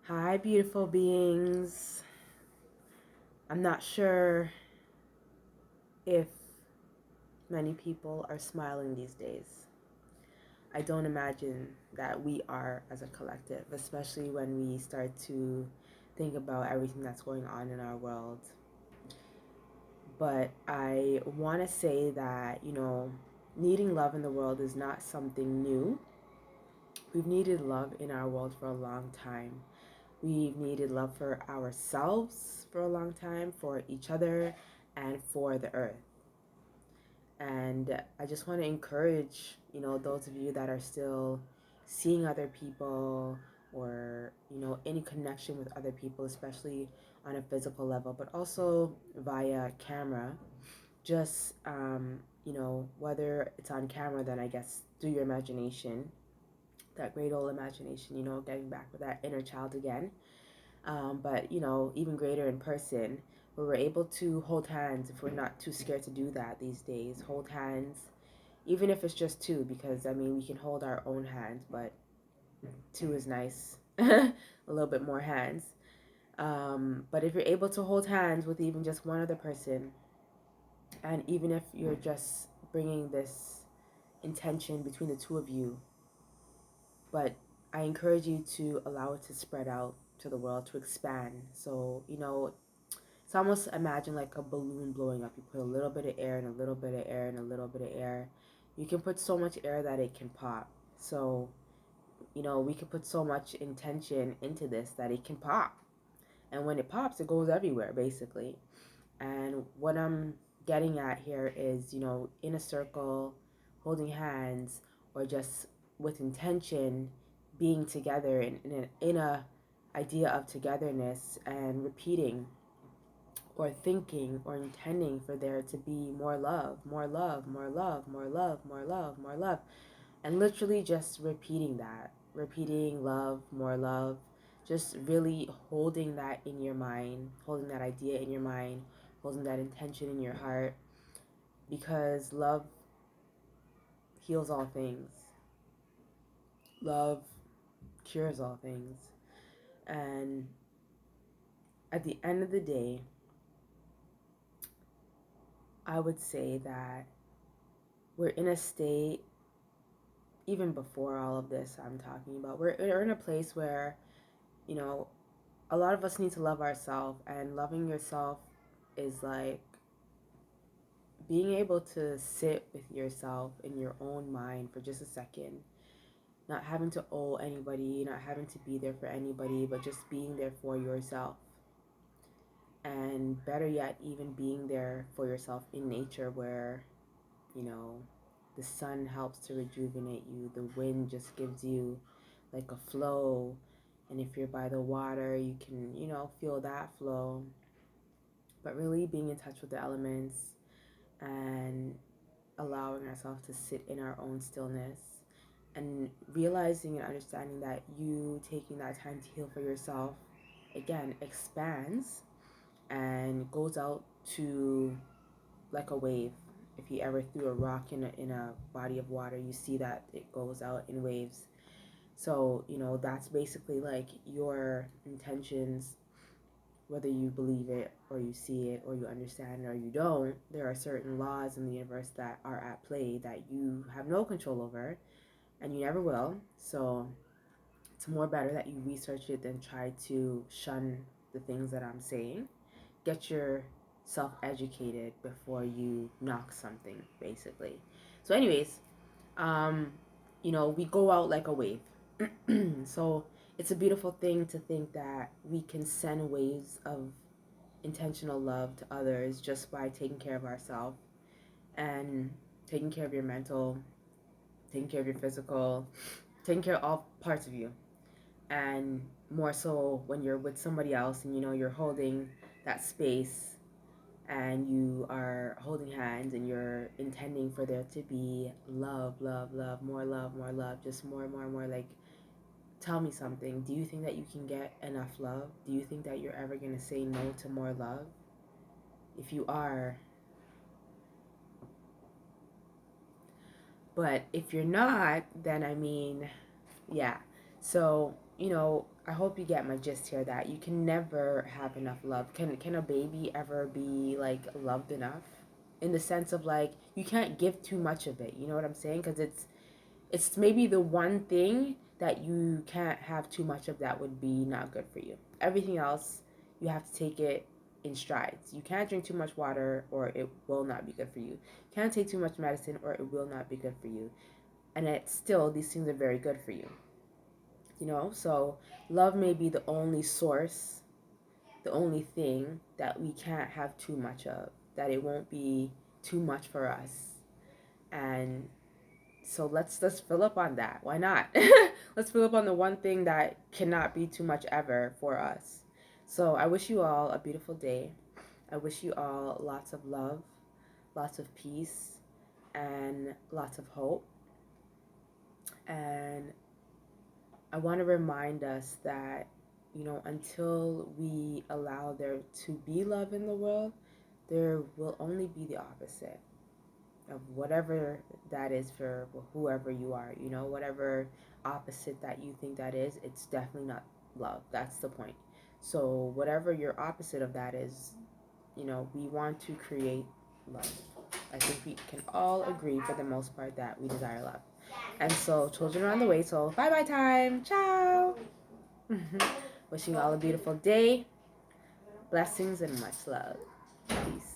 Hi, beautiful beings. I'm not sure if many people are smiling these days. I don't imagine that we are as a collective, especially when we start to think about everything that's going on in our world. But I want to say that, needing love in the world is not something new. We've needed love in our world for a long time. We've needed love for ourselves for a long time, for each other, and for the earth. And I just want to encourage, those of you that are still seeing other people or, any connection with other people, especially on a physical level, but also via camera. Just, whether it's on camera, then I guess through your imagination, that great old imagination, getting back with that inner child again, but even greater in person, where we're able to hold hands if we're not too scared to do that these days. Hold hands, even if it's just two, because I mean we can hold our own hands, but two is nice. A little bit more hands. But if you're able to hold hands with even just one other person, and even if you're just bringing this intention between the two of you, but I encourage you to allow it to spread out to the world, to expand. So, it's almost imagine like a balloon blowing up. You put a little bit of air and a little bit of air and a little bit of air. You can put so much air that it can pop. So, we can put so much intention into this that it can pop. And when it pops, it goes everywhere, basically. And what I'm getting at here is, in a circle, holding hands, or just with intention, being together in a idea of togetherness and repeating or thinking or intending for there to be more love, more love, more love, more love, more love, more love. And literally just repeating that, repeating love, more love, just really holding that in your mind, holding that idea in your mind, holding that intention in your heart, because love heals all things. Love cures all things. And at the end of the day, I would say that we're in a state, even before all of this I'm talking about, we're in a place where, you know, a lot of us need to love ourselves, and loving yourself is like being able to sit with yourself in your own mind for just a second, not having to owe anybody, not having to be there for anybody, but just being there for yourself. And better yet, even being there for yourself in nature where, you know, the sun helps to rejuvenate you, the wind just gives you like a flow. And if you're by the water, you can, feel that flow. But really being in touch with the elements and allowing ourselves to sit in our own stillness and realizing and understanding that you taking that time to heal for yourself again expands and goes out to like a wave. If you ever threw a rock in a body of water, you see that it goes out in waves. So, that's basically like your intentions, whether you believe it or you see it or you understand it or you don't. There are certain laws in the universe that are at play that you have no control over and you never will. So, it's more better that you research it than try to shun the things that I'm saying. Get yourself educated before you knock something, basically. So, anyways, um, we go out like a wave. So, it's a beautiful thing to think that we can send waves of intentional love to others just by taking care of ourselves and taking care of your mental, taking care of your physical, taking care of all parts of you. And more so when you're with somebody else and you're holding that space and you are holding hands and you're intending for there to be love, love, more love, just more and more and more. Like, tell me something. Do you think that you can get enough love? Do you think that you're ever going to say no to more love? If you are, but if you're not, then I mean, yeah. So, I hope you get my gist here, that you can never have enough love. Can a baby ever be like loved enough? In the sense of like you can't give too much of it. You know what I'm saying? Because it's maybe the one thing that you can't have too much of that would be not good for you. Everything else, you have to take it in strides. You can't drink too much water or it will not be good for you. You can't take too much medicine or it will not be good for you. And it's still, these things are very good for you. You know, so love may be the only source, the only thing that we can't have too much of, that it won't be too much for us. And so let's fill up on that. Why not? Let's fill up on the one thing that cannot be too much ever for us. So I wish you all a beautiful day. I wish you all lots of love, lots of peace, and lots of hope. And I want to remind us that, you know, until we allow there to be love in the world, there will only be the opposite of whatever that is for whoever you are. You know, whatever opposite that you think that is, it's definitely not love. That's the point. So whatever your opposite of that is, you know, we want to create love. I think we can all agree for the most part that we desire love. And so children are on the way, so bye bye time. Ciao. Wishing you all a beautiful day. Blessings and much love. Peace.